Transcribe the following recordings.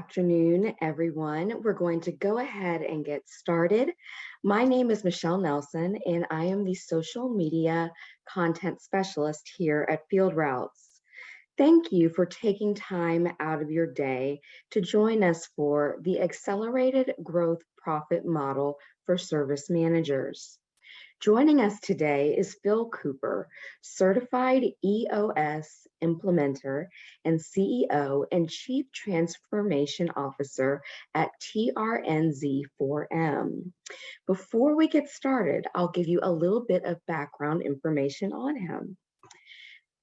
afternoon, everyone. We're going to go ahead and get started. My name is Michelle Nelson, and I am the social media content specialist here at Field Routes. Thank you for taking time out of your day to join us for the Accelerated Growth Profit Model for Service Managers. Joining us today is Phil Cooper, certified EOS Implementer and CEO and Chief Transformation Officer at TRNZ4M. Before we get started, I'll give you a little bit of background information on him.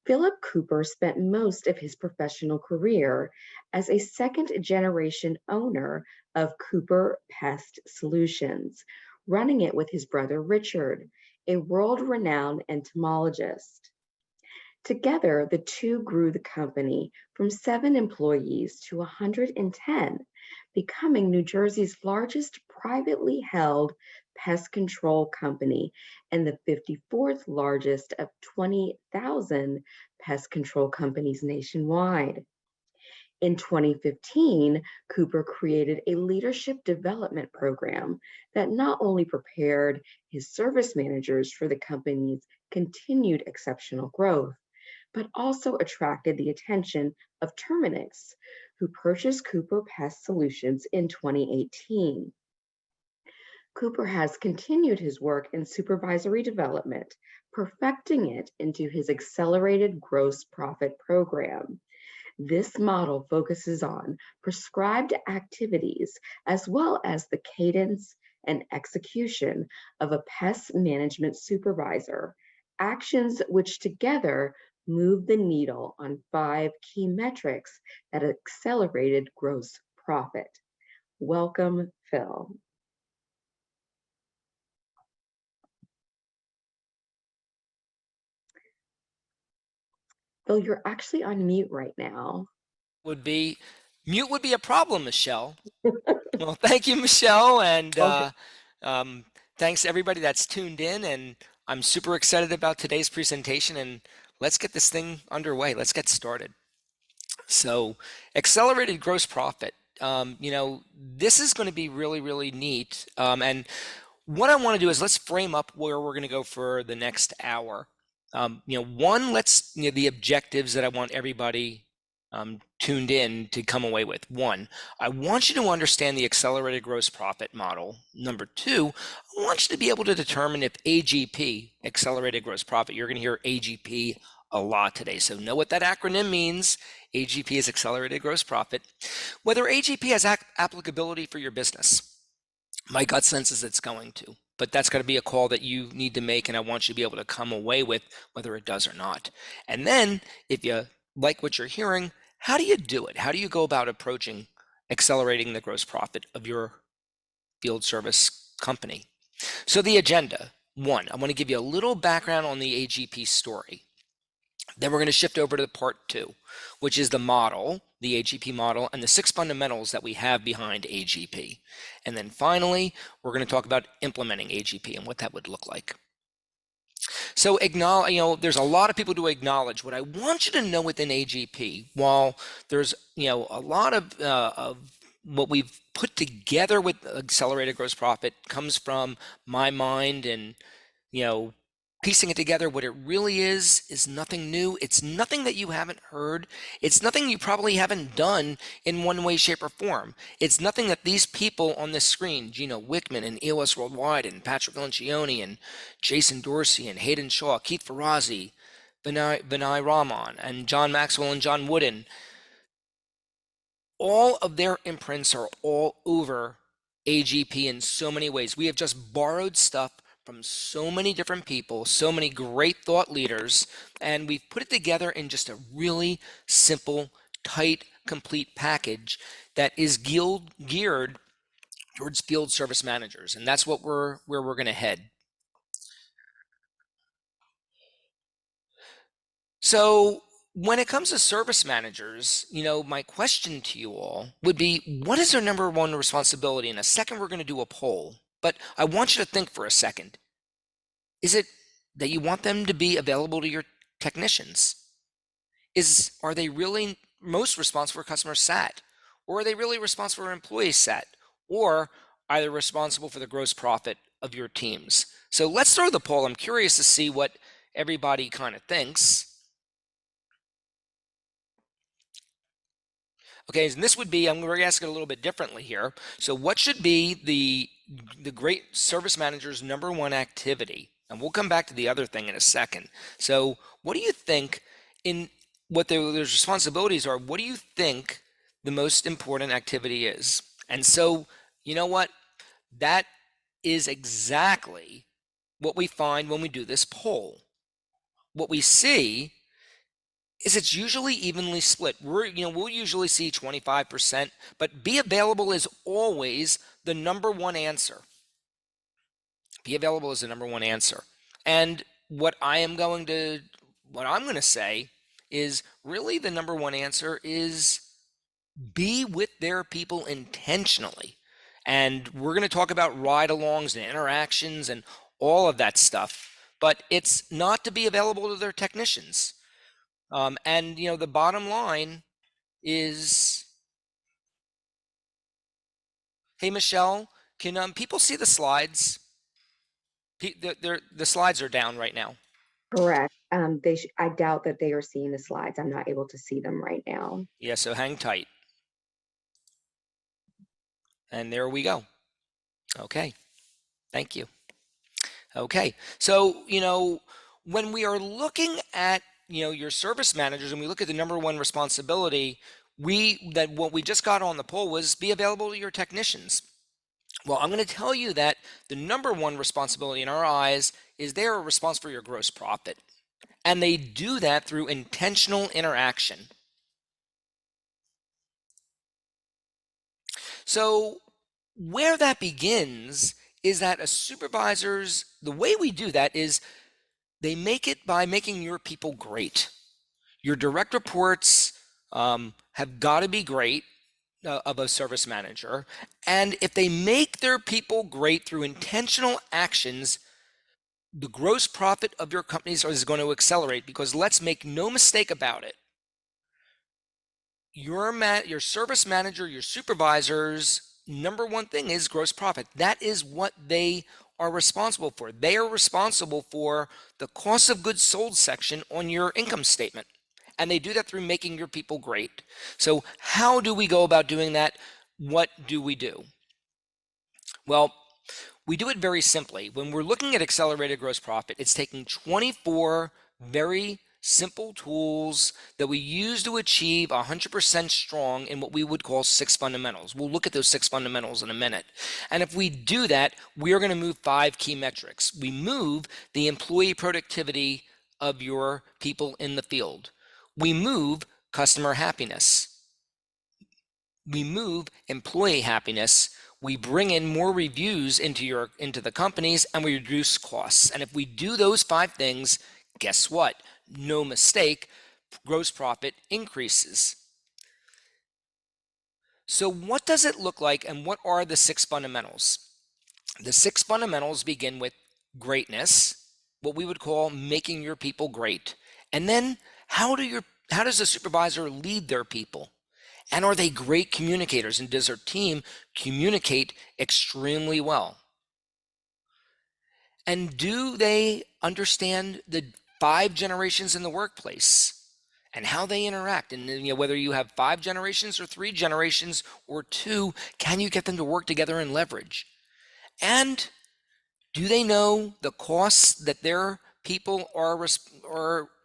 Phillip Cooper spent most of his professional career as a second-generation owner of Cooper Pest Solutions, running it with his brother Richard, a world-renowned entomologist. Together, the two grew the company from 7 employees to 110, becoming New Jersey's largest privately held pest control company and the 54th largest of 20,000 pest control companies nationwide. In 2015, Cooper created a leadership development program that not only prepared his service managers for the company's continued exceptional growth, but also attracted the attention of Terminix, who purchased Cooper Pest Solutions in 2018. Cooper has continued his work in supervisory development, perfecting it into his accelerated gross profit program. This model focuses on prescribed activities as well as the cadence and execution of a pest management supervisor, actions which together move the needle on 5 key metrics that accelerated gross profit. Welcome, Phil. Phil, you're actually on mute right now. Mute would be a problem, Michelle. Well, thank you, Michelle, and thanks to everybody that's tuned in. And I'm super excited about today's presentation. And let's get this thing underway. Let's get started. So, accelerated gross profit. This is going to be really, really neat. And what I want to do is let's frame up where we're going to go for the next hour. The objectives that I want everybody tuned in to come away with. 1, I want you to understand the accelerated gross profit model. Number 2, I want you to be able to determine if AGP, accelerated gross profit, you're going to hear AGP a lot today. So know what that acronym means. AGP is accelerated gross profit. Whether AGP has applicability for your business. My gut sense is it's going to. But that's got to be a call that you need to make, and I want you to be able to come away with whether it does or not. And then, if you like what you're hearing, how do you do it? How do you go about approaching accelerating the gross profit of your field service company? So the agenda, 1, I want to give you a little background on the AGP story. Then we're going to shift over to part 2, which is the model, the AGP model, and the 6 fundamentals that we have behind AGP. And then finally, we're going to talk about implementing AGP and what that would look like. So there's a lot of people to acknowledge. What I want you to know within AGP, while there's a lot of what we've put together with accelerated gross profit comes from my mind and piecing it together, what it really is nothing new. It's nothing that you haven't heard. It's nothing you probably haven't done in one way, shape, or form. It's nothing that these people on this screen, Gino Wickman and EOS Worldwide and Patrick Lencioni and Jason Dorsey and Hayden Shaw, Keith Ferrazzi, Vinay Raman, and John Maxwell and John Wooden, all of their imprints are all over AGP in so many ways. We have just borrowed stuff from so many different people, so many great thought leaders, and we've put it together in just a really simple, tight, complete package that is geared towards field service managers, and that's where we're going to head. So when it comes to service managers, my question to you all would be, what is their number 1 responsibility? In a second, we're going to do a poll. But I want you to think for a second. Is it that you want them to be available to your technicians? Are they really most responsible for customer sat? Or are they really responsible for employee sat? Or are they responsible for the gross profit of your teams? So let's throw the poll. I'm curious to see what everybody kind of thinks. Okay, and this would be, I'm going to ask it a little bit differently here. So what should be the great service manager's number one activity? And we'll come back to the other thing in a second. So what do you think in what their responsibilities are? What do you think the most important activity is? And so, you know what? That is exactly what we find when we do this poll. What we see is it's usually evenly split. We'll usually see 25%, but be available is always the number one answer. Be available is the number one answer. And what I'm going to say is really the number one answer is be with their people intentionally. And we're going to talk about ride-alongs and interactions and all of that stuff, but it's not to be available to their technicians. And the bottom line is, hey Michelle, can people see the slides? The slides are down right now. Correct. I doubt that they are seeing the slides. I'm not able to see them right now. Yeah, so hang tight. And there we go. Okay, thank you. Okay, so when we are looking at your service managers and we look at the number one responsibility, what we just got on the poll was be available to your technicians. Well, I'm going to tell you that the number one responsibility in our eyes is they are responsible for your gross profit. And they do that through intentional interaction. So where that begins is that the way we do that is they make it by making your people great. Your direct reports have got to be great of a service manager. And if they make their people great through intentional actions, the gross profit of your companies is going to accelerate, because let's make no mistake about it. Your service manager, your supervisors, number one thing is gross profit. That is what they are responsible for. They are responsible for the cost of goods sold section on your income statement. And they do that through making your people great. So how do we go about doing that? What do we do? Well, we do it very simply. When we're looking at accelerated gross profit, it's taking 24 very simple tools that we use to achieve 100% strong in what we would call 6 fundamentals. We'll look at those 6 fundamentals in a minute. And if we do that, we are going to move 5 key metrics. We move the employee productivity of your people in the field. We move customer happiness. We move employee happiness. We bring in more reviews into the companies, and we reduce costs. And if we do those 5 things, guess what? No mistake, gross profit increases. So what does it look like, and what are the 6 fundamentals? The 6 fundamentals begin with greatness, what we would call making your people great. And then how does a supervisor lead their people? And are they great communicators? And does their team communicate extremely well? And do they understand the 5 generations in the workplace and how they interact? And whether you have 5 generations or 3 generations or 2, can you get them to work together and leverage? And do they know the costs that their people are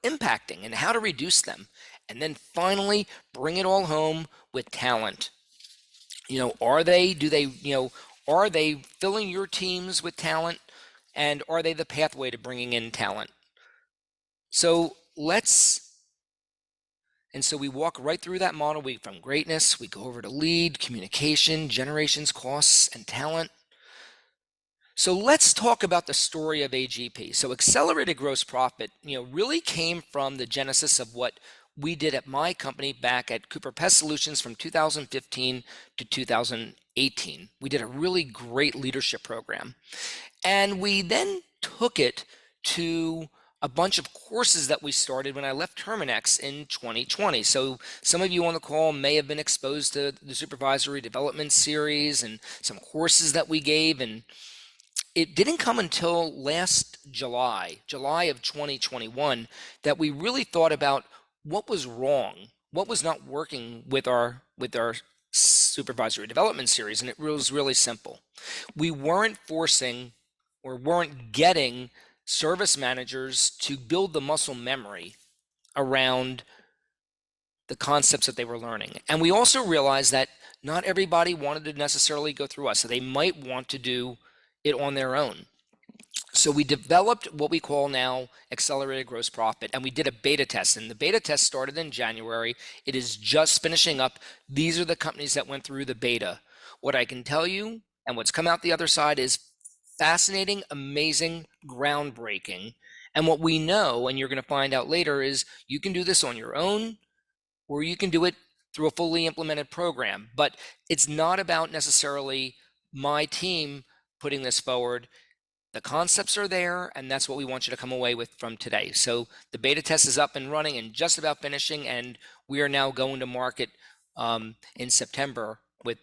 impacting and how to reduce them? And then finally, bring it all home with talent. Are they filling your teams with talent, and are they the pathway to bringing in talent? So we walk right through that model. From greatness, we go over to lead, communication, generations, costs, and talent. So let's talk about the story of AGP. So accelerated gross profit, really came from the genesis of what we did at my company back at Cooper Pest Solutions from 2015 to 2018. We did a really great leadership program. And we then took it to a bunch of courses that we started when I left Terminex in 2020. So some of you on the call may have been exposed to the Supervisory Development Series and some courses that we gave, and it didn't come until last July of 2021, that we really thought about what was wrong, what was not working with our Supervisory Development Series, and it was really simple. We weren't forcing or weren't getting service managers to build the muscle memory around the concepts that they were learning. And we also realized that not everybody wanted to necessarily go through us, so they might want to do it on their own. So we developed what we call now accelerated gross profit, and we did a beta test, and the beta test started in January. It is just finishing up. These are the companies that went through the beta. What I can tell you and what's come out the other side is fascinating, amazing, groundbreaking. And what we know, and you're going to find out later, is you can do this on your own, or you can do it through a fully implemented program. But it's not about necessarily my team putting this forward. The concepts are there, and that's what we want you to come away with from today. So the beta test is up and running and just about finishing, and we are now going to market in September with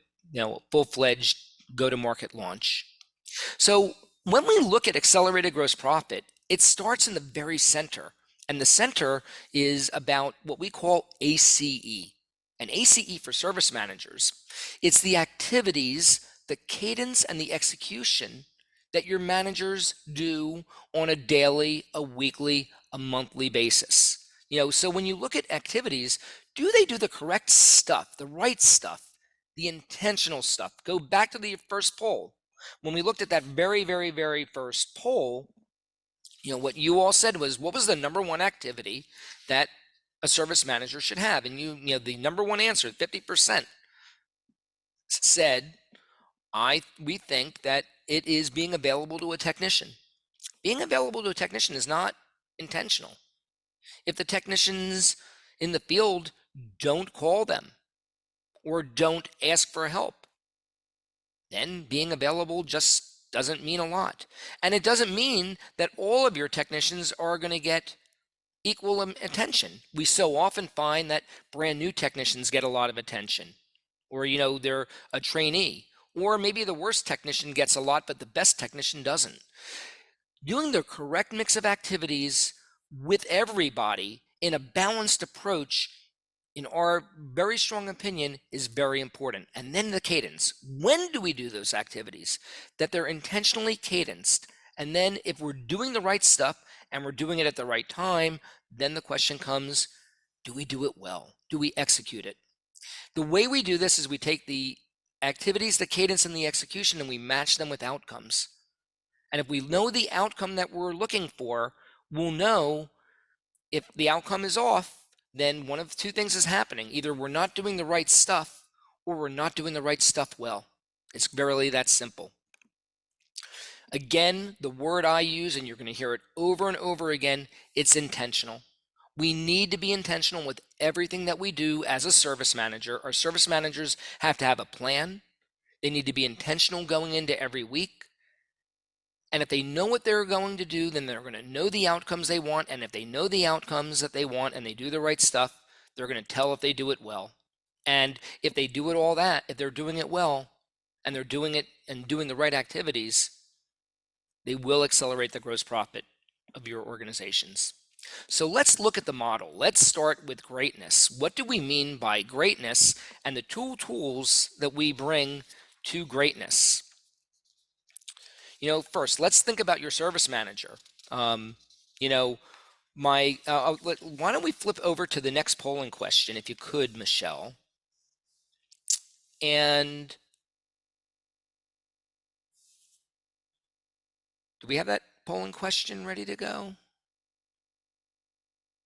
full-fledged go-to-market launch. So when we look at accelerated gross profit, it starts in the very center, and the center is about what we call ACE. And ACE for service managers, it's the activities, the cadence, and the execution that your managers do on a daily, a weekly, a monthly basis. So when you look at activities, do they do the correct stuff, the right stuff, the intentional stuff? Go back to the first poll. When we looked at that very, very, very first poll, what you all said was, what was the number one activity that a service manager should have? And the number one answer, 50%, said, we think that it is being available to a technician. Being available to a technician is not intentional. If the technicians in the field don't call them or don't ask for help, then being available just doesn't mean a lot. And it doesn't mean that all of your technicians are going to get equal attention. We so often find that brand new technicians get a lot of attention, or they're a trainee, or maybe the worst technician gets a lot but the best technician doesn't. Doing the correct mix of activities with everybody in a balanced approach, in our very strong opinion, is very important. And then the cadence. When do we do those activities? That they're intentionally cadenced. And then if we're doing the right stuff and we're doing it at the right time, then the question comes, do we do it well? Do we execute it? The way we do this is we take the activities, the cadence, and the execution, and we match them with outcomes. And if we know the outcome that we're looking for, we'll know if the outcome is off, then one of two things is happening. Either we're not doing the right stuff or we're not doing the right stuff well. It's barely that simple. Again, the word I use, and you're going to hear it over and over again, it's intentional. We need to be intentional with everything that we do as a service manager. Our service managers have to have a plan. They need to be intentional going into every week. And if they know what they're going to do, then they're going to know the outcomes they want. And if they know the outcomes that they want and they do the right stuff, they're going to tell if they do it well. And if they do it all that, if they're doing it well and they're doing it and doing the right activities, they will accelerate the gross profit of your organizations. So let's look at the model. Let's start with greatness. What do we mean by greatness and the tools that we bring to greatness? First, let's think about your service manager. Why don't we flip over to the next polling question, if you could, Michelle? And do we have that polling question ready to go?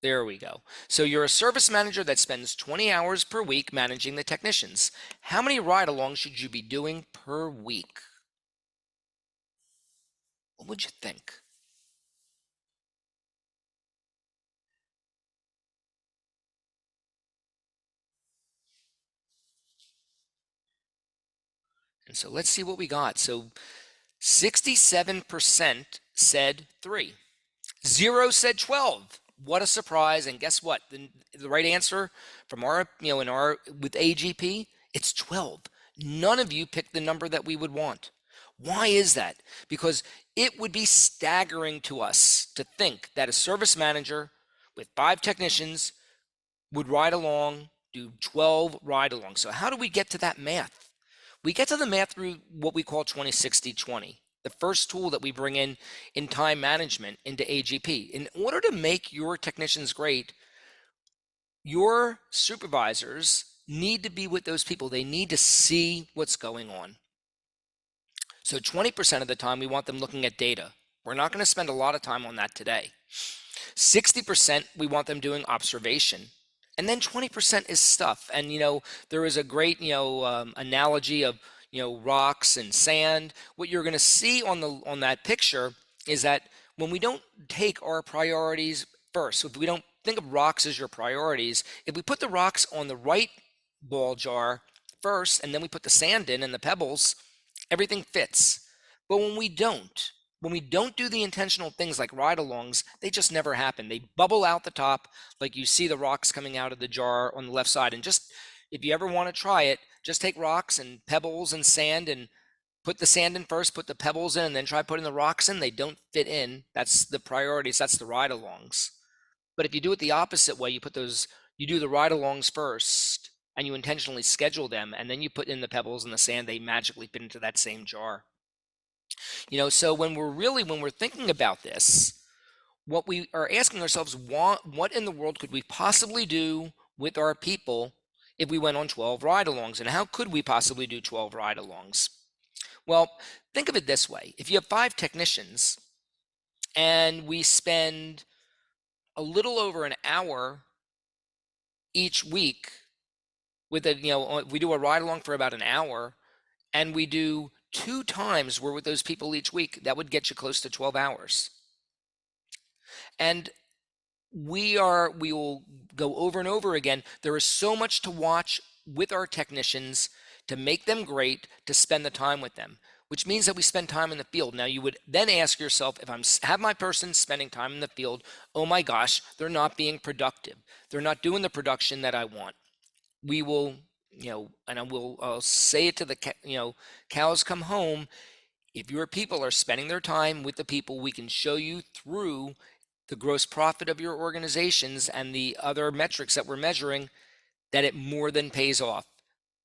There we go. So you're a service manager that spends 20 hours per week managing the technicians. How many ride-alongs should you be doing per week? What would you think? And so let's see what we got. So 67% said 3. 0 said 12. What a surprise. And guess what? The right answer from our, in our, with AGP, it's 12. None of you picked the number that we would want. Why is that? Because it would be staggering to us to think that a service manager with 5 technicians would ride along, do 12 ride alongs. So how do we get to that math? We get to the math through what we call 20-60-20, the first tool that we bring in time management into AGP. In order to make your technicians great, your supervisors need to be with those people. They need to see what's going on. So 20% of the time, we want them looking at data. We're not going to spend a lot of time on that today. 60%, we want them doing observation. And then 20% is stuff. And, there is a great, analogy of, rocks and sand. What you're going to see on that picture is that when we don't take our priorities first, so if we don't think of rocks as your priorities, if we put the rocks on the right ball jar first, and then we put the sand in and the pebbles, everything fits. But when we don't do the intentional things like ride-alongs, they just never happen. They bubble out the top, like you see the rocks coming out of the jar on the left side. And just, if you ever want to try it, just take rocks and pebbles and sand and put the sand in first, put the pebbles in, and then try putting the rocks in. They don't fit in. That's the priorities. That's the ride-alongs. But if you do it the opposite way, you do the ride-alongs first, and you intentionally schedule them, and then you put in the pebbles and the sand, they magically fit into that same jar. So when we're thinking about this, what we are asking ourselves, what in the world could we possibly do with our people if we went on 12 ride-alongs? And how could we possibly do 12 ride-alongs? Well, think of it this way. If you have 5 technicians and we spend a little over an hour each week with we do a ride-along for about an hour, and we do 2 times we're with those people each week, that would get you close to 12 hours. And we will go over and over again. There is so much to watch with our technicians to make them great, to spend the time with them, which means that we spend time in the field. Now, you would then ask yourself, if I have my person spending time in the field, oh my gosh, they're not being productive. They're not doing the production that I want. We will, and I'll say it to the, cows come home. If your people are spending their time with the people, we can show you through the gross profit of your organizations and the other metrics that we're measuring that it more than pays off.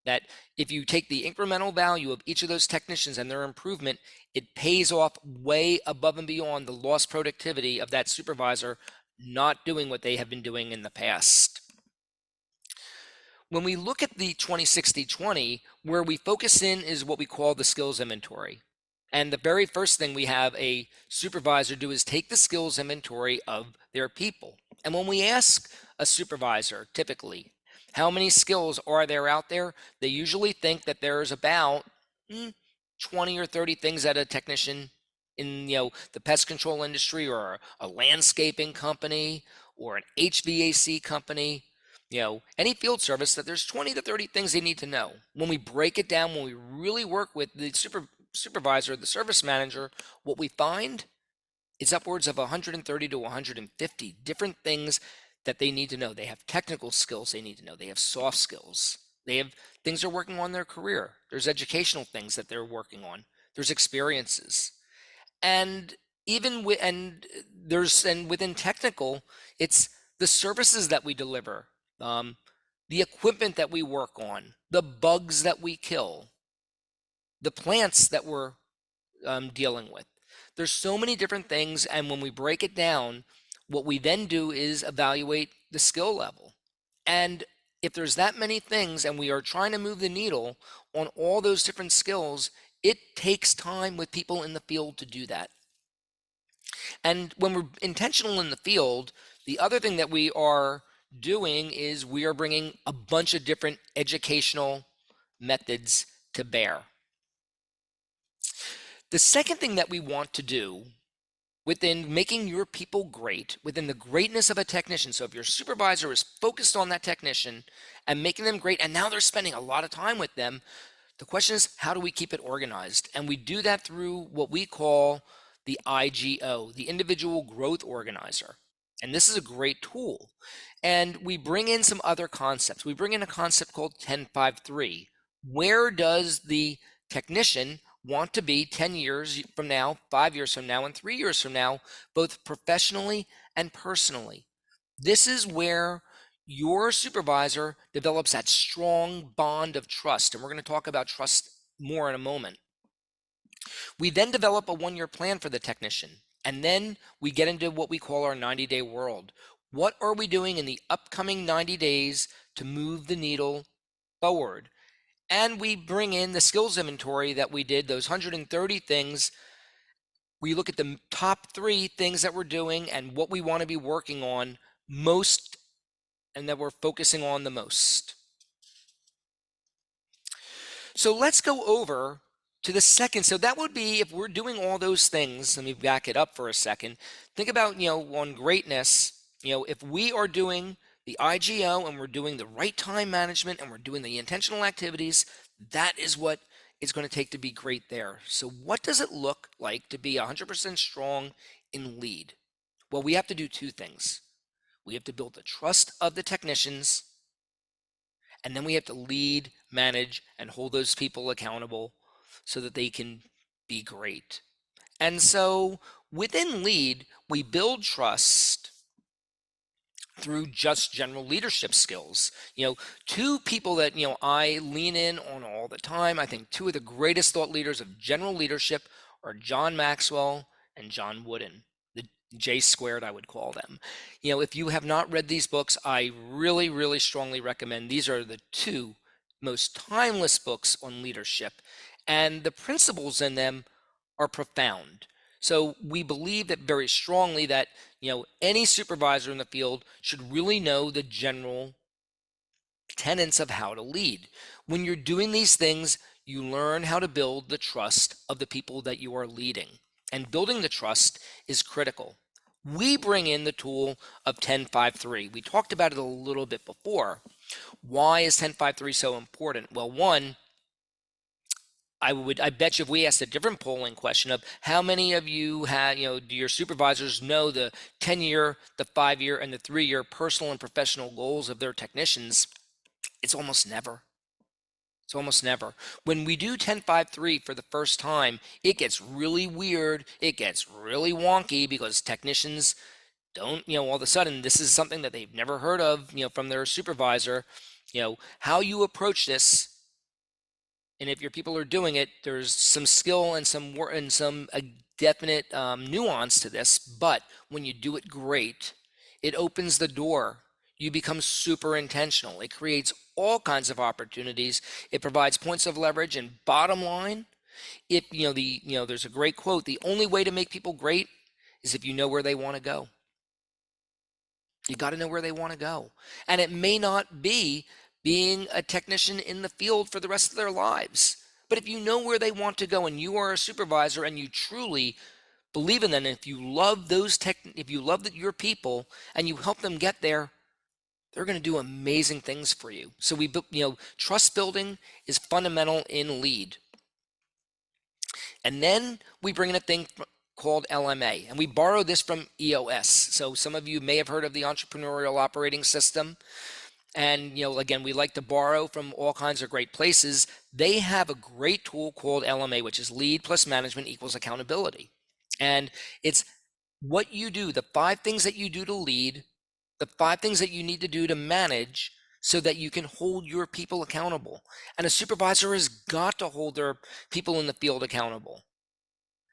That if you take the incremental value of each of those technicians and their improvement, it pays off way above and beyond the lost productivity of that supervisor not doing what they have been doing in the past. When we look at the 20-60-20, where we focus in is what we call the skills inventory. And the very first thing we have a supervisor do is take the skills inventory of their people. And when we ask a supervisor, typically, how many skills are there out there, they usually think that there's about 20 or 30 things that a technician in the pest control industry or a landscaping company or an HVAC company, any field service, that there's 20 to 30 things they need to know. When we break it down, when we really work with the supervisor, the service manager, what we find is upwards of 130 to 150 different things that they need to know. They have technical skills they need to know. They have soft skills. They have things they're working on in their career. There's educational things that they're working on. There's experiences. And within technical, it's the services that we deliver, the equipment that we work on, the bugs that we kill, the plants that we're dealing with. There's so many different things, and when we break it down, what we then do is evaluate the skill level. And if there's that many things and we are trying to move the needle on all those different skills, it takes time with people in the field to do that. And when we're intentional in the field, the other thing that we are doing is we are bringing a bunch of different educational methods to bear. The second thing that we want to do within making your people great, within the greatness of a technician, so if your supervisor is focused on that technician and making them great, and now they're spending a lot of time with them, the question is, how do we keep it organized? And we do that through what we call the IGO, the Individual Growth Organizer. And this is a great tool. And we bring in some other concepts. We bring in a concept called 10-5-3. Where does the technician want to be 10 years from now, 5 years from now, and 3 years from now, both professionally and personally? This is where your supervisor develops that strong bond of trust. And we're going to talk about trust more in a moment. We then develop a 1-year plan for the technician. And then we get into what we call our 90-day world. What are we doing in the upcoming 90 days to move the needle forward? And we bring in the skills inventory that we did, those 130 things. We look at the top 3 things that we're doing and what we want to be working on most and that we're focusing on the most. So let's go over to the second. So that would be, if we're doing all those things, let me back it up for a second. Think about, on greatness, if we are doing the IGO and we're doing the right time management and we're doing the intentional activities, that is what it's going to take to be great there. So what does it look like to be 100% strong in lead? Well, we have to do 2 things. We have to build the trust of the technicians, and then we have to lead, manage, and hold those people accountable so that they can be great. And so within lead, we build trust through just general leadership skills. 2 people that, I lean in on all the time, I think 2 of the greatest thought leaders of general leadership are John Maxwell and John Wooden. The J squared, I would call them. If you have not read these books, I really, really strongly recommend. These are the 2 most timeless books on leadership, and the principles in them are profound. So we believe that very strongly that, any supervisor in the field should really know the general tenets of how to lead. When you're doing these things, you learn how to build the trust of the people that you are leading. And building the trust is critical. We bring in the tool of 10-5-3. We talked about it a little bit before. Why is 10-5-3 so important? Well, one, I bet you if we asked a different polling question of how many of you have, do your supervisors know the 10-year, the 5-year, and the 3-year personal and professional goals of their technicians? It's almost never. It's almost never. When we do 10-5-3 for the first time, it gets really weird. It gets really wonky because technicians don't, all of a sudden, this is something that they've never heard of, from their supervisor. How you approach this, and if your people are doing it, there's some skill and some work and some definite nuance to this. But when you do it great, it opens the door. You become super intentional. It creates all kinds of opportunities. It provides points of leverage, and bottom line, if there's a great quote: the only way to make people great is if you know where they want to go. You got to know where they want to go, and it may not be being a technician in the field for the rest of their lives. But if you know where they want to go and you are a supervisor and you truly believe in them, and if you love if you love your people and you help them get there, they're going to do amazing things for you. So trust building is fundamental in lead. And then we bring in a thing called LMA, and we borrow this from EOS. So some of you may have heard of the Entrepreneurial Operating System. And, again, we like to borrow from all kinds of great places. They have a great tool called LMA, which is lead plus management equals accountability. And it's what you do, the 5 things that you do to lead, the 5 things that you need to do to manage so that you can hold your people accountable. And a supervisor has got to hold their people in the field accountable.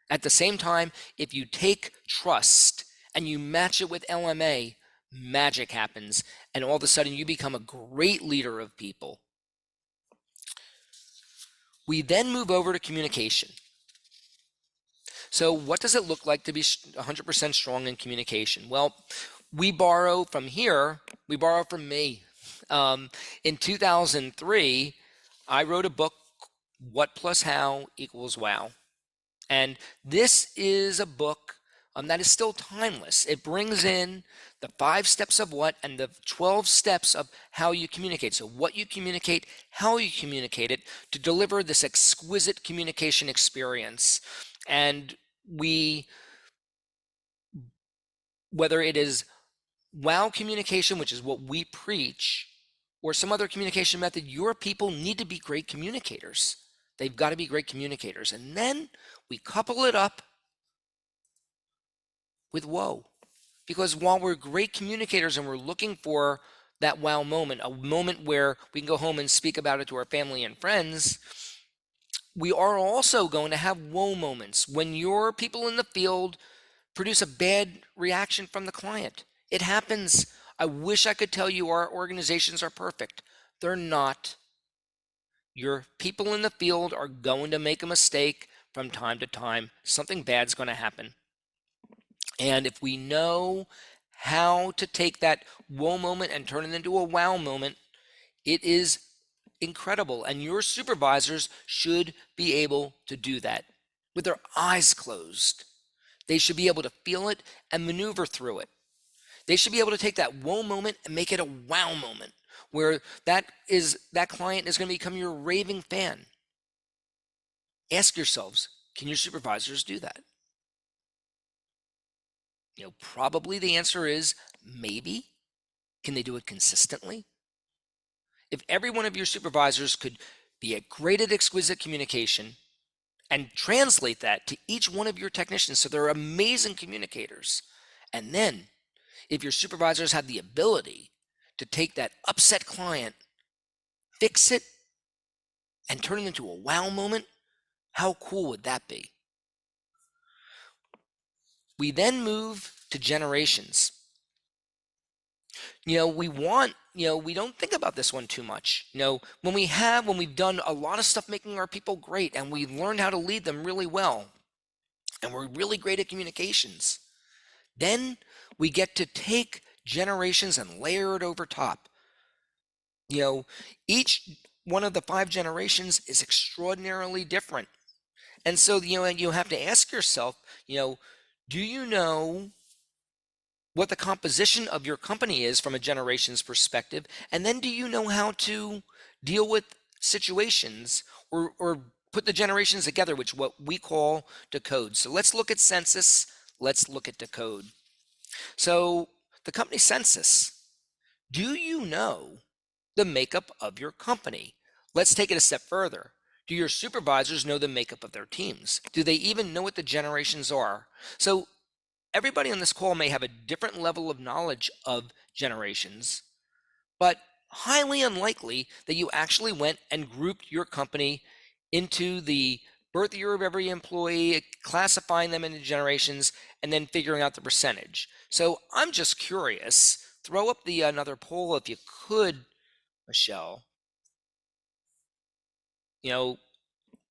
At the same time, if you take trust and you match it with LMA, magic happens, and all of a sudden you become a great leader of people. We then move over to communication. So what does it look like to be 100% strong in communication? Well, we borrow from here. We borrow from me. In 2003, I wrote a book, What Plus How Equals Wow. And this is a book that is still timeless. It brings in the 5 steps of what and the 12 steps of how you communicate. So what you communicate, how you communicate it to deliver this exquisite communication experience. And we whether it is wow communication, which is what we preach, or some other communication method, your people need to be great communicators. They've got to be great communicators. And then we couple it up with whoa. Because while we're great communicators and we're looking for that wow moment, a moment where we can go home and speak about it to our family and friends, we are also going to have whoa moments when your people in the field produce a bad reaction from the client. It happens. I wish I could tell you our organizations are perfect. They're not. Your people in the field are going to make a mistake from time to time. Something bad's going to happen. And if we know how to take that whoa moment and turn it into a wow moment, it is incredible. And your supervisors should be able to do that with their eyes closed. They should be able to feel it and maneuver through it. They should be able to take that whoa moment and make it a wow moment where that client is going to become your raving fan. Ask yourselves, can your supervisors do that? Probably the answer is maybe. Can they do it consistently? If every one of your supervisors could be great at exquisite communication and translate that to each one of your technicians so they're amazing communicators, and then if your supervisors have the ability to take that upset client, fix it, and turn it into a wow moment, how cool would that be? We then move to generations. We don't think about this one too much. When we've done a lot of stuff making our people great and we've learned how to lead them really well, and we're really great at communications, then we get to take generations and layer it over top. Each one of the 5 generations is extraordinarily different. And so, you have to ask yourself, do you know what the composition of your company is from a generation's perspective? And then do you know how to deal with situations or put the generations together, which what we call decode. So let's look at census. Let's look at decode. So the company census. Do you know the makeup of your company? Let's take it a step further. Do your supervisors know the makeup of their teams? Do they even know what the generations are? So everybody on this call may have a different level of knowledge of generations, but highly unlikely that you actually went and grouped your company into the birth year of every employee, classifying them into generations, and then figuring out the percentage. So I'm just curious. Throw up another poll if you could, Michelle.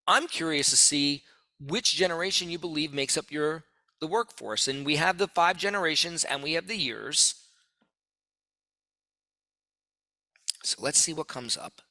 I'm curious to see which generation you believe makes up the workforce. And we have the 5 generations and we have the years. So let's see what comes up.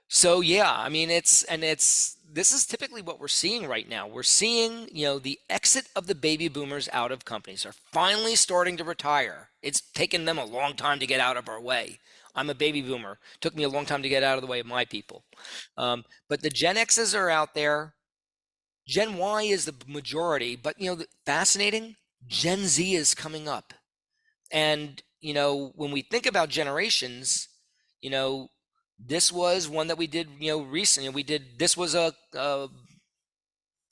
So yeah, this is typically what we're seeing right now. We're seeing, the exit of the baby boomers out of companies. They're finally starting to retire. It's taken them a long time to get out of our way. I'm a baby boomer. It took me a long time to get out of the way of my people. But the Gen X's are out there. Gen Y is the majority, but fascinating, Gen Z is coming up. And when we think about generations, this was one that we did recently. This was a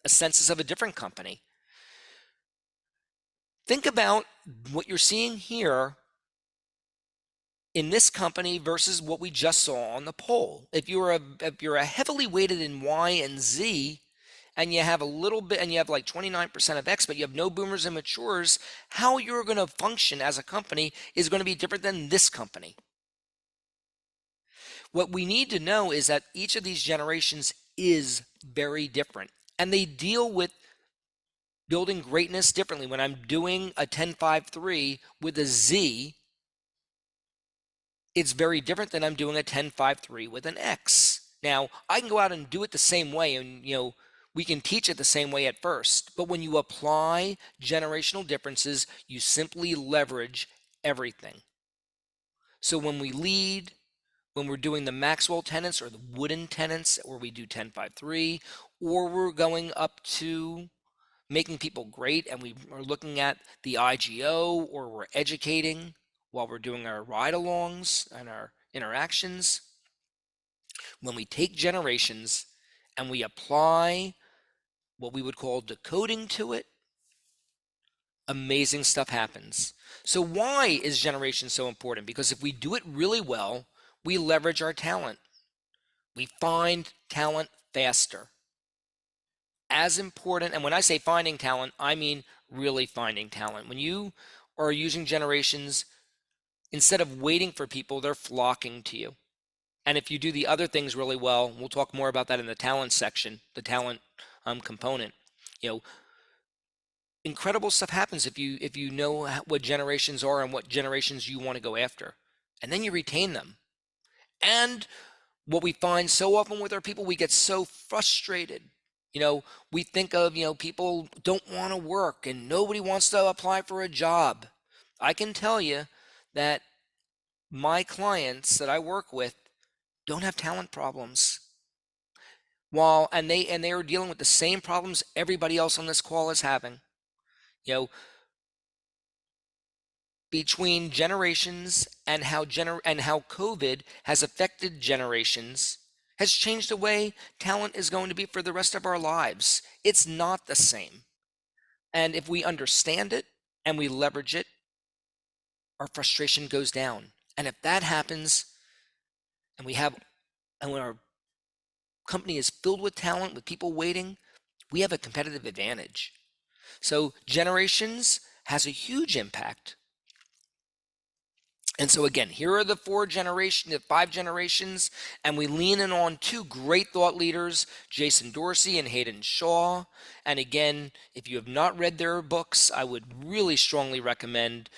census of a different company. Think about what you're seeing here in this company versus what we just saw on the poll. If you're a heavily weighted in Y and Z, and you have a little bit, and you have like 29% of X, but you have no boomers and matures, how you're going to function as a company is going to be different than this company. What we need to know is that each of these generations is very different, and they deal with building greatness differently. When I'm doing a 10-5-3 with a Z, it's very different than I'm doing a 10-5-3 with an X. Now, I can go out and do it the same way, and we can teach it the same way at first, but when you apply generational differences, you simply leverage everything. So when we lead, when we're doing the Maxwell tenants or the wooden tenants, where we do 10-5-3, or we're going up to making people great and we are looking at the IGO, or we're educating while we're doing our ride-alongs and our interactions. When we take generations and we apply what we would call decoding to it, amazing stuff happens. So why is generation so important? Because if we do it really well, we leverage our talent. We find talent faster. As important, and when I say finding talent, I mean really finding talent. When you are using generations, instead of waiting for people, they're flocking to you. And if you do the other things really well, we'll talk more about that in the talent section, the talent component. You know, incredible stuff happens if you know what generations are and what generations you want to go after, and then you retain them. And what we find so often with our people, we get so frustrated. We think of, people don't want to work and nobody wants to apply for a job. I can tell you that my clients that I work with don't have talent problems. And they are dealing with the same problems everybody else on this call is having. You know, between generations and how COVID has affected generations has changed the way talent is going to be for the rest of our lives. It's not the same. And if we understand it and we leverage it, our frustration goes down. And if that happens, and when our company is filled with talent, with people waiting, we have a competitive advantage. So generations has a huge impact. And so again, here are the five generations, and we lean in on two great thought leaders, Jason Dorsey and Hayden Shaw. And again, if you have not read their books, I would really strongly recommend.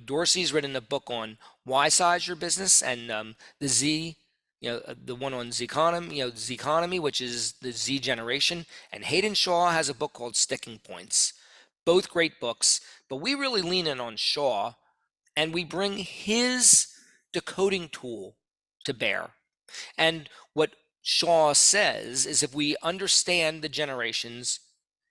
Dorsey's written a book on why size your business, and the Z, the one on Z economy, which is the Z generation. And Hayden Shaw has a book called Sticking Points. Both great books, but we really lean in on Shaw. And we bring his decoding tool to bear. And what Shaw says is, if we understand the generations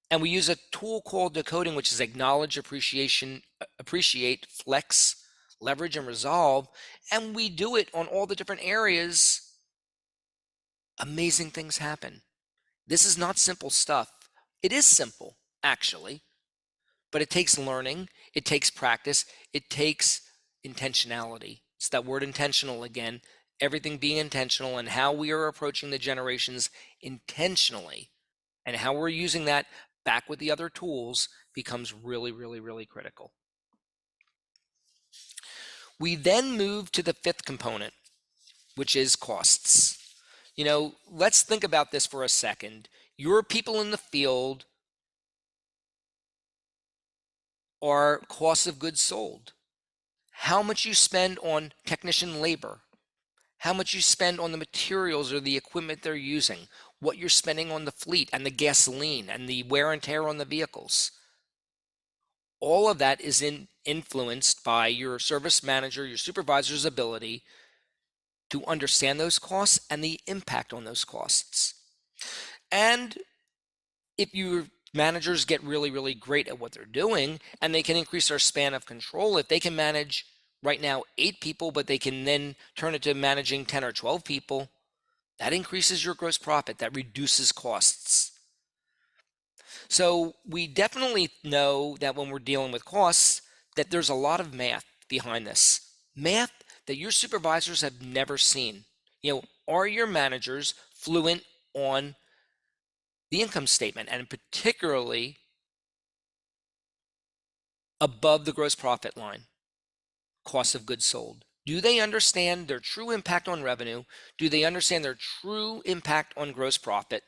and we use a tool called decoding, which is acknowledge, appreciate, flex, leverage, and resolve, and we do it on all the different areas, amazing things happen. This is not simple stuff. It is simple, actually, but it takes learning, it takes practice, it takes intentionality. It's that word intentional again, everything being intentional, and how we are approaching the generations intentionally and how we're using that back with the other tools becomes really, really, really critical. We then move to the fifth component, which is costs. Let's think about this for a second. Your people in the field are costs of goods sold. How much you spend on technician labor, how much you spend on the materials or the equipment they're using, what you're spending on the fleet and the gasoline and the wear and tear on the vehicles. All of that is influenced by your service manager, your supervisor's ability to understand those costs and the impact on those costs. And if your managers get really, really great at what they're doing and they can increase their span of control, if they can manage right now 8 people, but they can then turn it to managing 10 or 12 people, that increases your gross profit, that reduces costs. So we definitely know that when we're dealing with costs, that there's a lot of math behind this. Math that your supervisors have never seen. Are your managers fluent on the income statement, and particularly above the gross profit line, cost of goods sold? Do they understand their true impact on revenue? Do they understand their true impact on gross profit?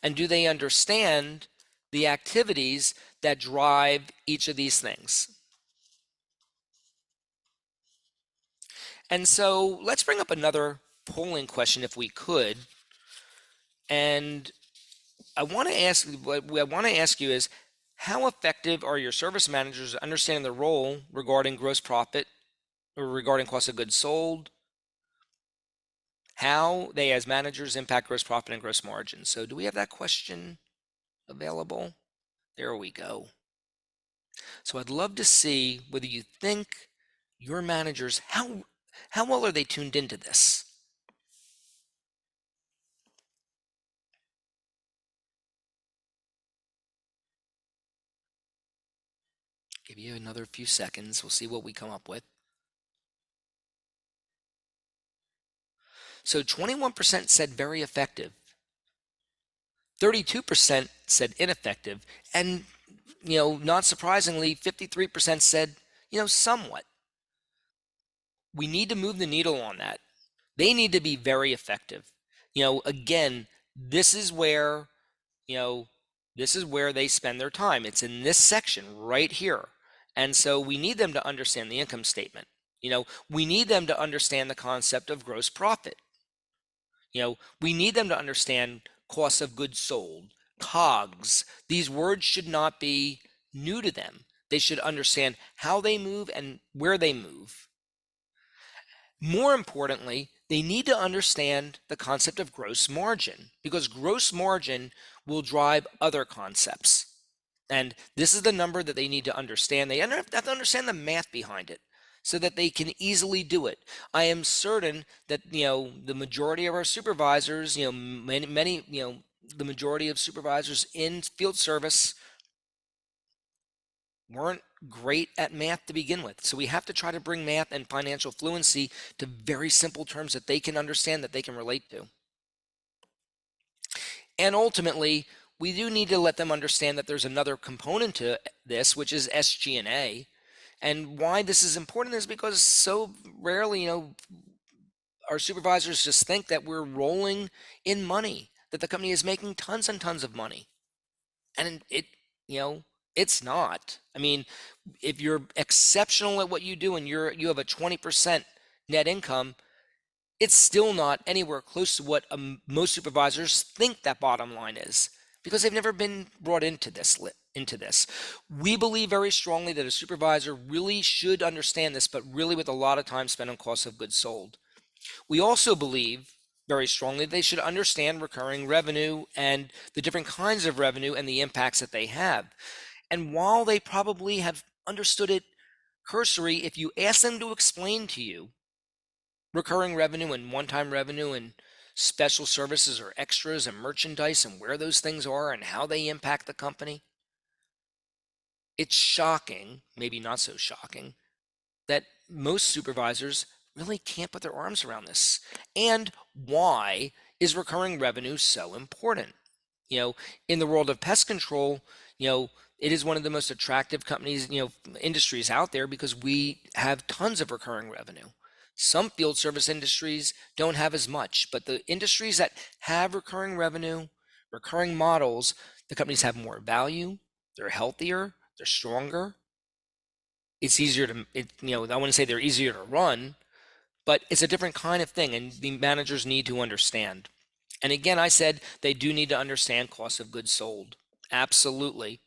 And do they understand the activities that drive each of these things? And so let's bring up another polling question if we could. And what I want to ask you is, how effective are your service managers understanding their role regarding gross profit or regarding cost of goods sold, how they as managers impact gross profit and gross margin. So do we have that question available? There we go. So I'd love to see whether you think your managers, how well are they tuned into this? Give you another few seconds. We'll see what we come up with. So 21% said very effective. 32% said ineffective. And, not surprisingly, 53% said, somewhat. We need to move the needle on that. They need to be very effective. Again, this is where, they spend their time. It's in this section right here. And so we need them to understand the income statement. We need them to understand the concept of gross profit. We need them to understand cost of goods sold, COGS. These words should not be new to them. They should understand how they move and where they move. More importantly, they need to understand the concept of gross margin, because gross margin will drive other concepts. And this is the number that they need to understand. They have to understand the math behind it so that they can easily do it. I am certain that, the majority of our supervisors, the majority of supervisors in field service weren't great at math to begin with. So we have to try to bring math and financial fluency to very simple terms that they can understand, that they can relate to. And ultimately, we do need to let them understand that there's another component to this, which is SG&A. And why this is important is because so rarely, our supervisors just think that we're rolling in money, that the company is making tons and tons of money. And it's not. I mean, if you're exceptional at what you do and you have a 20% net income, it's still not anywhere close to what most supervisors think that bottom line is, because they've never been brought into this. We believe very strongly that a supervisor really should understand this, but really with a lot of time spent on cost of goods sold. We also believe very strongly they should understand recurring revenue and the different kinds of revenue and the impacts that they have. And while they probably have understood it cursory, if you ask them to explain to you recurring revenue and one-time revenue and special services or extras and merchandise and where those things are and how they impact the company, it's shocking, maybe not so shocking, that most supervisors really can't put their arms around this. And why is recurring revenue so important? In the world of pest control, it is one of the most attractive companies, industries out there, because we have tons of recurring revenue. Some field service industries don't have as much, but the industries that have recurring revenue, recurring models, the companies have more value, they're healthier, they're stronger. It's easier to, I wouldn't say they're easier to run, but it's a different kind of thing, and the managers need to understand. And again, I said they do need to understand cost of goods sold. Absolutely.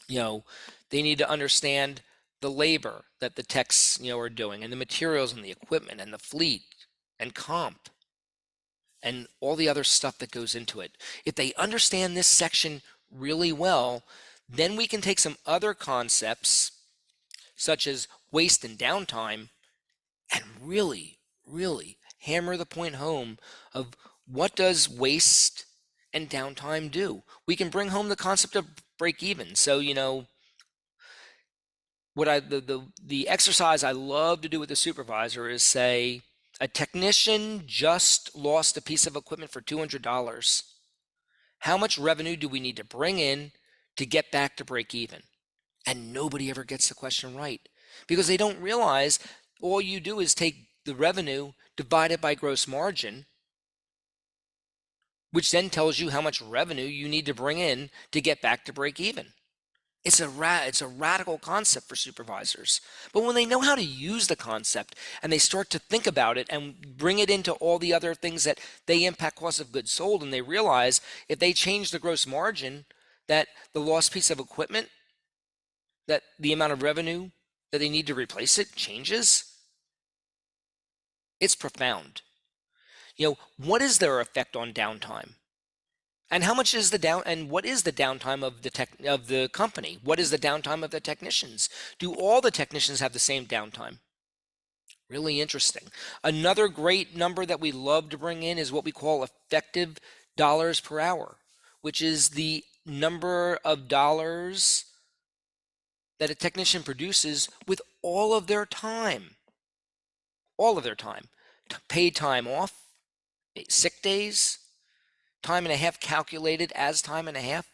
They need to understand the labor that the techs, are doing, and the materials and the equipment and the fleet and comp and all the other stuff that goes into it. If they understand this section really well, then we can take some other concepts such as waste and downtime and really, really hammer the point home of what does waste and downtime do. We can bring home the concept of break even. So, what the exercise I love to do with the supervisor is say, a technician just lost a piece of equipment for $200. How much revenue do we need to bring in to get back to break even? And nobody ever gets the question right, because they don't realize all you do is take the revenue divided by gross margin, which then tells you how much revenue you need to bring in to get back to break even. It's a radical concept for supervisors. But when they know how to use the concept and they start to think about it and bring it into all the other things that they impact cost of goods sold, and they realize if they change the gross margin, that the lost piece of equipment, that the amount of revenue that they need to replace it changes, it's profound. What is their effect on downtime? And how much is and what is the downtime of the company? What is the downtime of the technicians? Do all the technicians have the same downtime? Really interesting. Another great number that we love to bring in is what we call effective dollars per hour, which is the number of dollars that a technician produces with all of their time. All of their time. Paid time off, sick days, time and a half calculated as time and a half.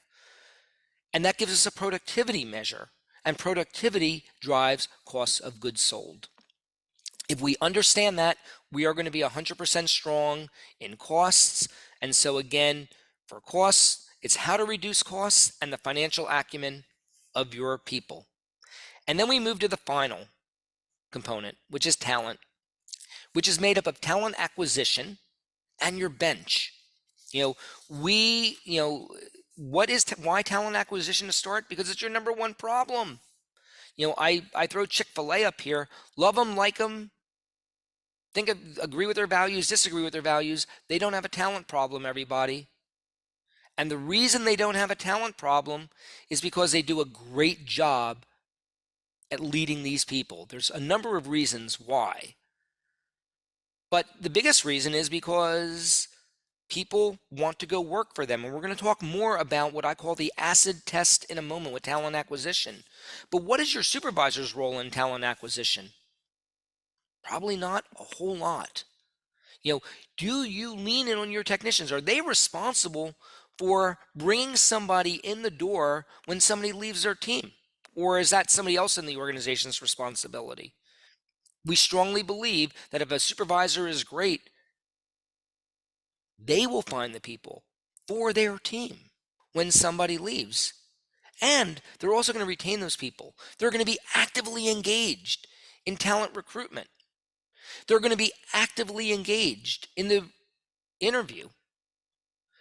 And that gives us a productivity measure. And productivity drives costs of goods sold. If we understand that, we are going to be 100% strong in costs. And so again, for costs, it's how to reduce costs and the financial acumen of your people. And then we move to the final component, which is talent, which is made up of talent acquisition and your bench. Why talent acquisition to start? Because it's your number one problem. I throw Chick-fil-A up here. Love them, like them, agree with their values, disagree with their values. They don't have a talent problem, everybody. And the reason they don't have a talent problem is because they do a great job at leading these people. There's a number of reasons why. But the biggest reason is because people want to go work for them. And we're going to talk more about what I call the acid test in a moment with talent acquisition. But what is your supervisor's role in talent acquisition? Probably not a whole lot. Do you lean in on your technicians? Are they responsible for bringing somebody in the door when somebody leaves their team? Or is that somebody else in the organization's responsibility? We strongly believe that if a supervisor is great, they will find the people for their team when somebody leaves. And they're also going to retain those people. They're going to be actively engaged in talent recruitment. They're going to be actively engaged in the interview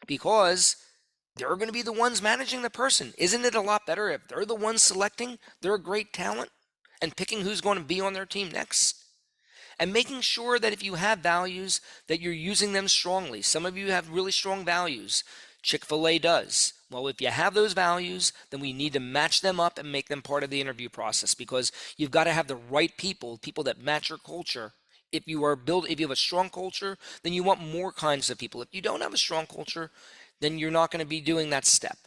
because they're going to be the ones managing the person. Isn't it a lot better if they're the ones selecting their great talent and picking who's going to be on their team next? And making sure that if you have values, that you're using them strongly. Some of you have really strong values. Chick-fil-A does. Well, if you have those values, then we need to match them up and make them part of the interview process, because you've got to have the right people that match your culture. If you have a strong culture, then you want more kinds of people. If you don't have a strong culture, then you're not going to be doing that step.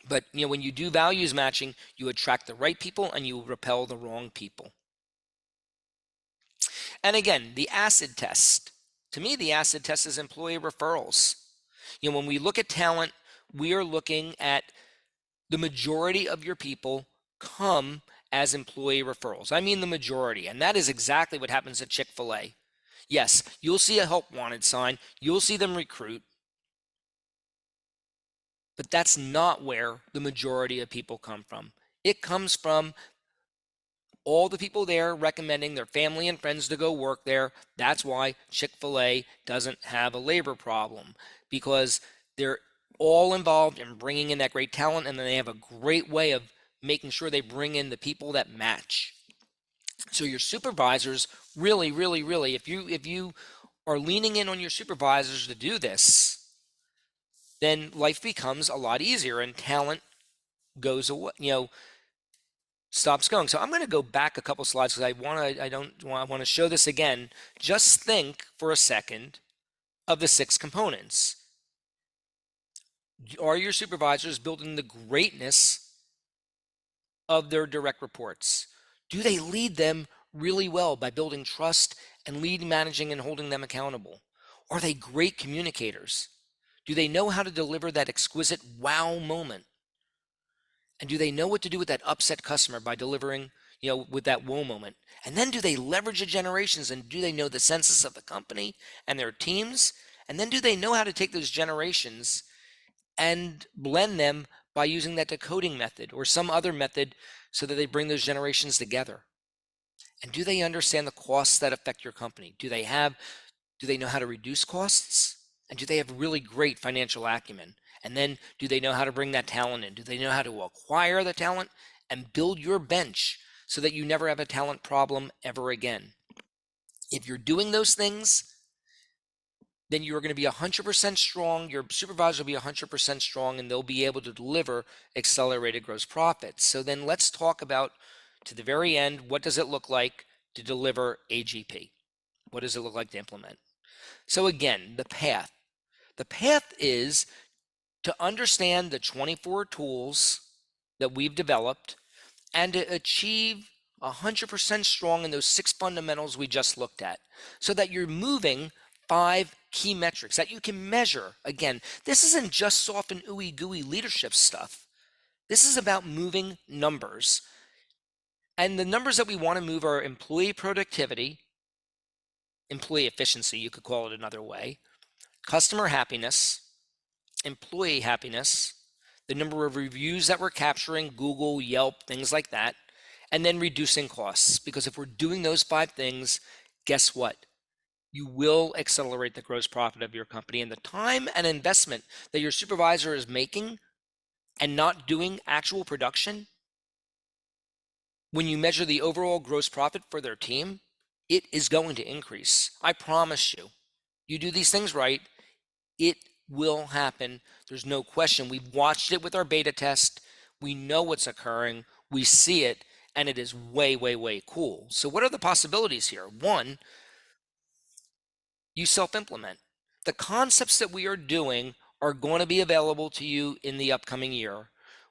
But when you do values matching, you attract the right people and you repel the wrong people. And again, the acid test. To me, the acid test is employee referrals. When we look at talent, we are looking at the majority of your people come as employee referrals. I mean the majority, and that is exactly what happens at Chick-fil-A. Yes, you'll see a help wanted sign, you'll see them recruit, but that's not where the majority of people come from. It comes from all the people there recommending their family and friends to go work there. That's why Chick-fil-A doesn't have a labor problem, because they're all involved in bringing in that great talent, and then they have a great way of making sure they bring in the people that match. So your supervisors really, if you are leaning in on your supervisors to do this, then life becomes a lot easier and talent goes away, stops going. So I'm going to go back a couple slides because I want to show this again. Just think for a second of the 6 components. Are your supervisors building the greatness of their direct reports? Do they lead them really well by building trust and managing and holding them accountable? Are they great communicators? Do they know how to deliver that exquisite wow moment? And do they know what to do with that upset customer by delivering, with that whoa moment? And then do they leverage the generations, and do they know the census of the company and their teams? And then do they know how to take those generations and blend them by using that decoding method or some other method so that they bring those generations together? And do they understand the costs that affect your company? Do they know how to reduce costs? And do they have really great financial acumen? And then do they know how to bring that talent in? Do they know how to acquire the talent and build your bench so that you never have a talent problem ever again? If you're doing those things, then you're going to be 100% strong. Your supervisor will be 100% strong, and they'll be able to deliver accelerated gross profits. So then let's talk about, to the very end, what does it look like to deliver AGP? What does it look like to implement? So again, the path. The path is to understand the 24 tools that we've developed and to achieve 100% strong in those 6 fundamentals we just looked at, so that you're moving 5 key metrics that you can measure. Again, this isn't just soft and ooey gooey leadership stuff. This is about moving numbers. And the numbers that we want to move are employee productivity, employee efficiency, you could call it another way, customer happiness, employee happiness, the number of reviews that we're capturing, Google, Yelp, things like that, and then reducing costs. Because if we're doing those 5 things, guess what? You will accelerate the gross profit of your company, and the time and investment that your supervisor is making and not doing actual production, when you measure the overall gross profit for their team, it is going to increase. I promise you. You do these things right, it will happen. There's no question. We've watched it with our beta test. We know what's occurring. We see it, and it is way, way, way cool. So what are the possibilities here? One, you self-implement. The concepts that we are doing are going to be available to you in the upcoming year.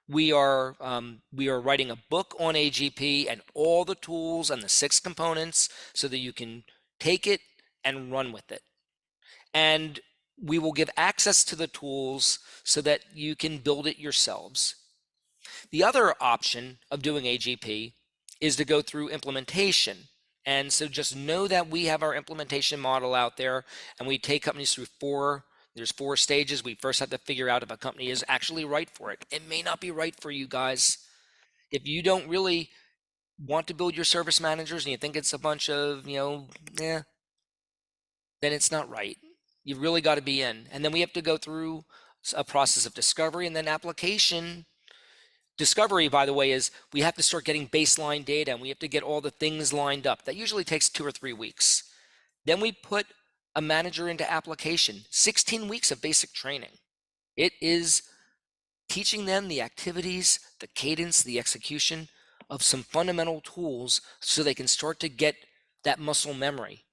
We are writing a book on AGP and all the tools and the 6 components so that you can take it and run with it. And we will give access to the tools so that you can build it yourselves. The other option of doing AGP is to go through implementation. And so just know that we have our implementation model out there, and we take companies through there's 4 stages. We first have to figure out if a company is actually right for it. It may not be right for you guys. If you don't really want to build your service managers and you think it's a bunch of, then it's not right. You've really got to be in. And then we have to go through a process of discovery and then application. Discovery, by the way, is we have to start getting baseline data and we have to get all the things lined up. That usually takes 2 or 3 weeks. Then we put a manager into application, 16 weeks of basic training. It is teaching them the activities, the cadence, the execution of some fundamental tools so they can start to get that muscle memory.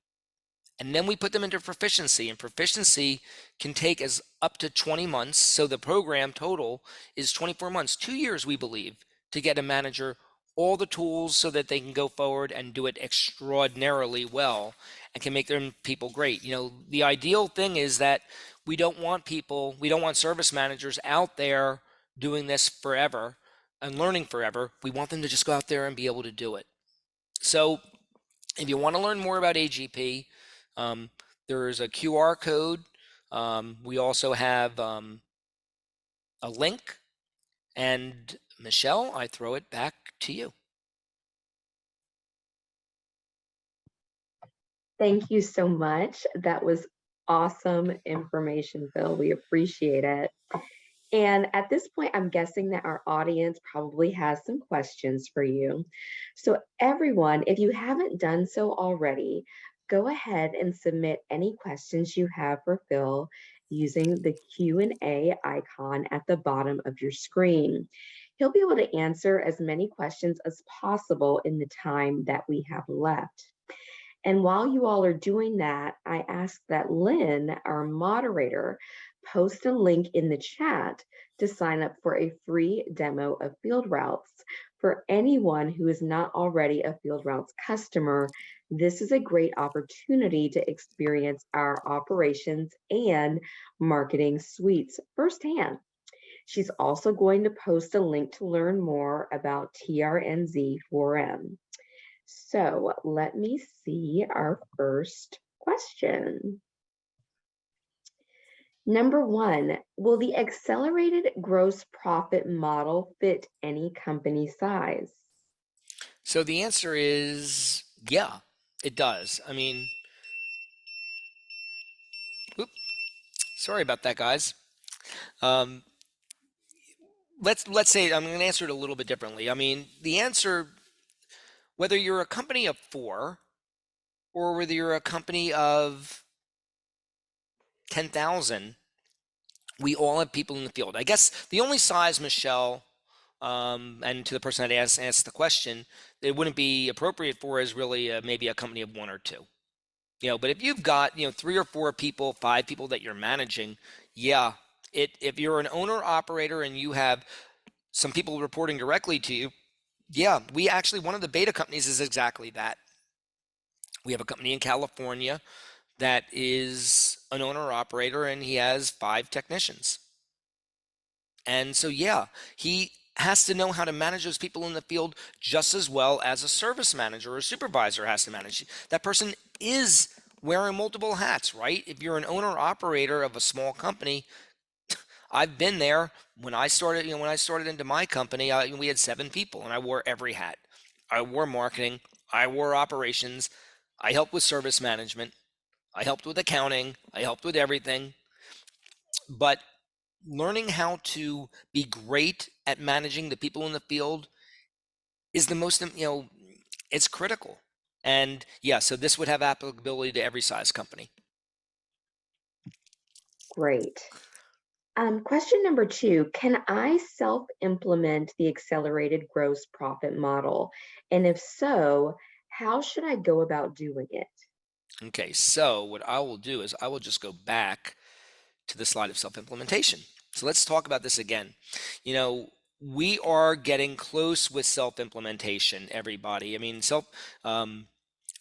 And then we put them into proficiency, and proficiency can take as up to 20 months. So the program total is 24 months, 2 years, we believe, to get a manager all the tools so that they can go forward and do it extraordinarily well and can make their people great. The ideal thing is that we don't want service managers out there doing this forever and learning forever. We want them to just go out there and be able to do it. So if you want to learn more about AGP, there is a QR code. We also have a link. And Michelle, I throw it back to you. Thank you so much. That was awesome information, Phil. We appreciate it. And at this point, I'm guessing that our audience probably has some questions for you. So everyone, if you haven't done so already, go ahead and submit any questions you have for Phil using the Q&A icon at the bottom of your screen. He'll be able to answer as many questions as possible in the time that we have left. And while you all are doing that, I ask that Lynn, our moderator, post a link in the chat to sign up for a free demo of Field Routes. For anyone who is not already a Field Routes customer, this is a great opportunity to experience our operations and marketing suites firsthand. She's also going to post a link to learn more about TRNZ4M. So let me see our first question. Number 1, will the accelerated gross profit model fit any company size? So the answer is yeah, it does. Sorry about that, guys. Let's say I'm going to answer it a little bit differently. The answer, whether you're a company of 4 or whether you're a company of 10,000, we all have people in the field. I guess the only size, Michelle, and to the person that asked the question, it wouldn't be appropriate for is really maybe a company of one or two. But if you've got, 3 or 4 people, 5 people that you're managing, yeah, if you're an owner operator and you have some people reporting directly to you, yeah, we actually, one of the beta companies is exactly that. We have a company in California that is an owner operator and he has 5 technicians. And so, yeah, he has to know how to manage those people in the field just as well as a service manager or a supervisor has to manage. That person is wearing multiple hats, right? If you're an owner operator of a small company, I've been there. When I started, when I started into my company, we had 7 people and I wore every hat. I wore marketing, I wore operations, I helped with service management, I helped with accounting, I helped with everything. But learning how to be great at managing the people in the field is the most, it's critical. And yeah, so this would have applicability to every size company. Great. Question number 2, can I self-implement the accelerated gross profit model? And if so, how should I go about doing it? Okay, so what I will do is I will just go back to the slide of self-implementation. So let's talk about this again. We are getting close with self-implementation, everybody. I mean,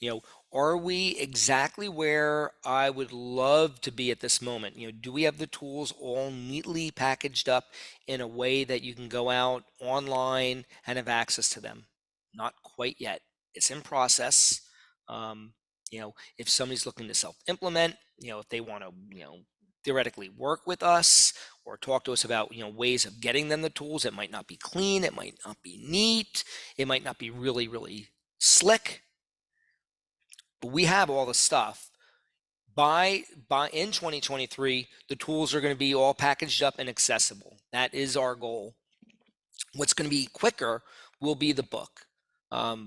you know, are we exactly where I would love to be at this moment? Do we have the tools all neatly packaged up in a way that you can go out online and have access to them? Not quite yet. It's in process. Um, if somebody's looking to self-implement, if they want to, theoretically work with us or talk to us about, ways of getting them the tools, it might not be clean, it might not be neat, it might not be really, really slick, but we have all the stuff. By in 2023, the tools are going to be all packaged up and accessible. That is our goal. What's going to be quicker will be the book.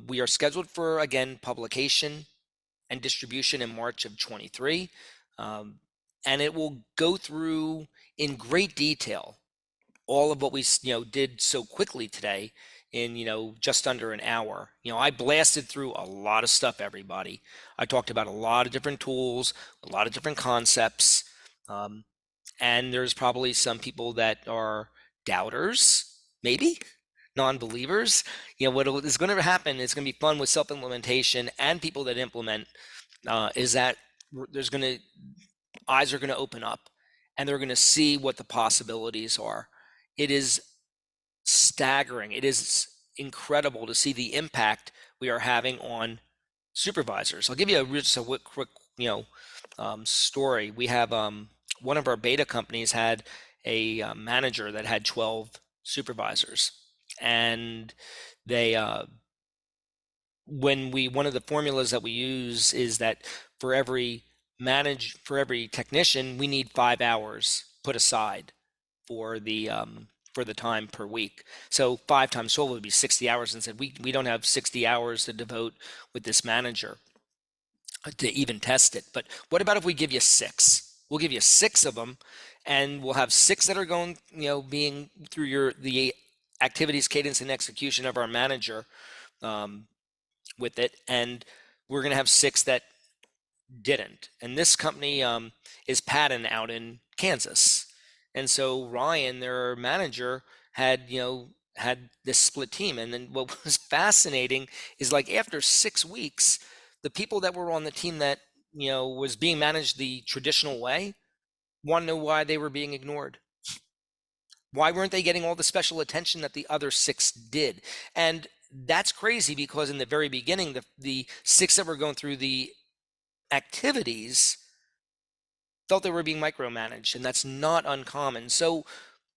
We are scheduled for, again, publication and distribution in March of 23. And it will go through in great detail all of what we did so quickly today in just under an hour. I blasted through a lot of stuff, everybody. I talked about a lot of different tools, a lot of different concepts, and there's probably some people that are doubters, maybe non-believers. What is going to happen is going to be fun with self-implementation and people that implement, is that there's going to eyes are going to open up and they're going to see what the possibilities are. It is staggering. It is incredible to see the impact we are having on supervisors. I'll give you just a quick story. We have one of our beta companies had a manager that had 12 supervisors, and they one of the formulas that we use is that for every technician, we need 5 hours put aside for the time per week. So 5 times 12 would be 60 hours, and said we don't have 60 hours to devote with this manager to even test it. But what about if we give you 6? We'll give you 6 of them, and we'll have 6 that are going, being through the activities, cadence, and execution of our manager with it, and we're going to have 6 that didn't. And this company is Patton out in Kansas. And so Ryan, their manager, had this split team. And then what was fascinating is, like, after 6 weeks, the people that were on the team that was being managed the traditional way want to know why they were being ignored. Why weren't they getting all the special attention that the other 6 did? And that's crazy, because in the very beginning, the 6 that were going through the activities felt they were being micromanaged, and that's not uncommon. So,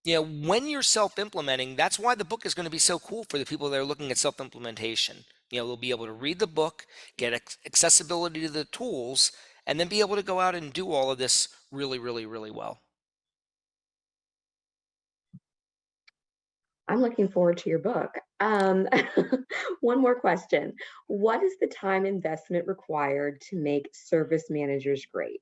when you're self-implementing, that's why the book is going to be so cool for the people that are looking at self-implementation. They'll be able to read the book, get accessibility to the tools, and then be able to go out and do all of this really, really, really well. I'm looking forward to your book. One more question. What is the time investment required to make service managers great?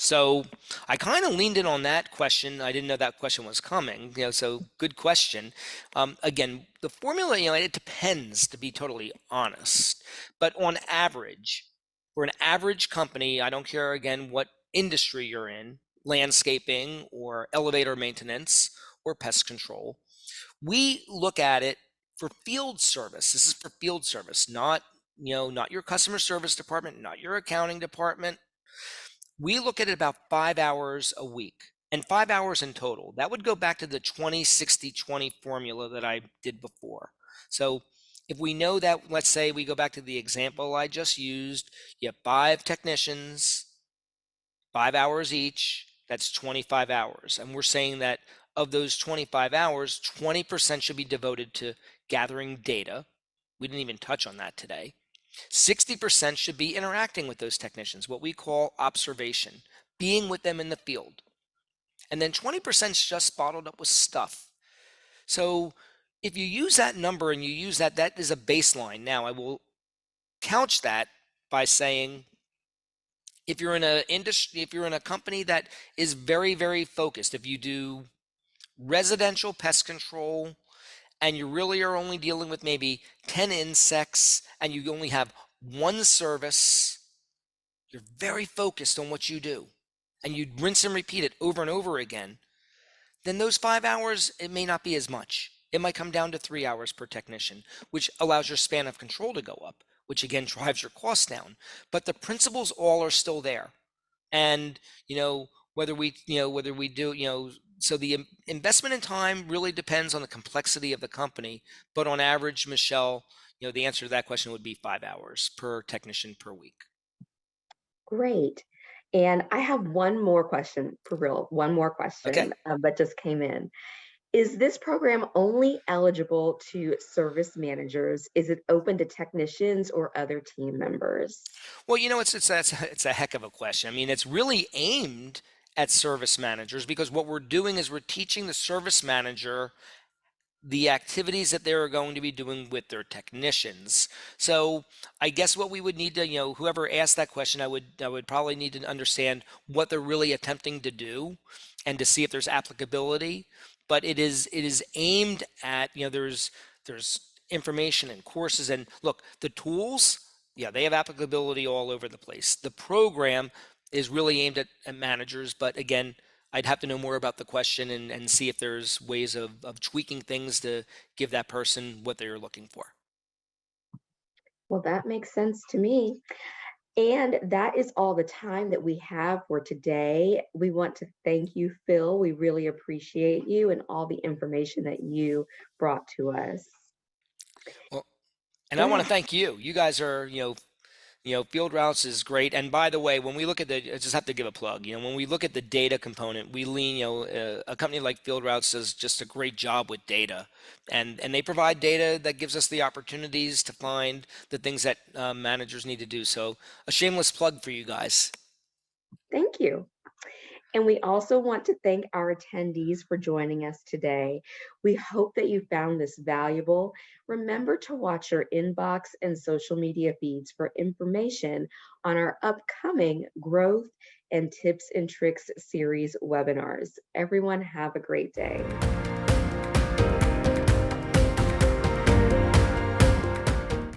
So I kind of leaned in on that question. I didn't know that question was coming. So good question. Again, the formula, it depends, to be totally honest. But on average, for an average company, I don't care again what industry you're in, landscaping or elevator maintenance or pest control, we look at it for field service. This is for field service, not your customer service department, not your accounting department. We look at it about 5 hours a week and 5 hours in total. That would go back to the 20-60-20 formula that I did before. So if we know that, let's say we go back to the example I just used, you have 5 technicians, 5 hours each, that's 25 hours. And we're saying that of those 25 hours, 20% should be devoted to gathering data. We didn't even touch on that today. 60% should be interacting with those technicians, what we call observation, being with them in the field. And then 20% is just bottled up with stuff. So if you use that number and you use that, that is a baseline. Now I will couch that by saying, if you're in a industry, if you're in a company that is very, very focused, if you do residential pest control and you really are only dealing with maybe 10 insects and you only have one service, you're very focused on what you do, and you rinse and repeat it over and over again, then those 5 hours, it may not be as much. It might come down to 3 hours per technician, which allows your span of control to go up, which again drives your costs down. But the principles all are still there. And whether we do, so the investment in time really depends on the complexity of the company. But on average, Michelle, the answer to that question would be 5 hours per technician per week. Great. And I have one more question, for real, one more Okay. question that just came in. Is this program only eligible to service managers? Is it open to technicians or other team members? Well, it's a heck of a question. I mean, it's really aimed at service managers because what we're doing is we're teaching the service manager the activities that they're going to be doing with their technicians. So I guess what we would need to, whoever asked that question, I would probably need to understand what they're really attempting to do and to see if there's applicability. But it is aimed at, there's information and courses, and look, the tools, yeah, they have applicability all over the place. The program is really aimed at managers, but again, I'd have to know more about the question and see if there's ways of tweaking things to give that person what they're looking for. Well, that makes sense to me. And that is all the time that we have for today. We want to thank you, Phil. We really appreciate you and all the information that you brought to us. Well, and I want to Yeah, thank you. You guys are, Field Routes is great. And by the way, when we look at I just have to give a plug. When we look at the data component, we lean, a company like Field Routes does just a great job with data, and they provide data that gives us the opportunities to find the things that managers need to do. So a shameless plug for you guys. thank you. And we also want to thank our attendees for joining us today. We hope that you found this valuable. Remember to watch your inbox and social media feeds for information on our upcoming Growth and Tips and Tricks series webinars. Everyone have a great day.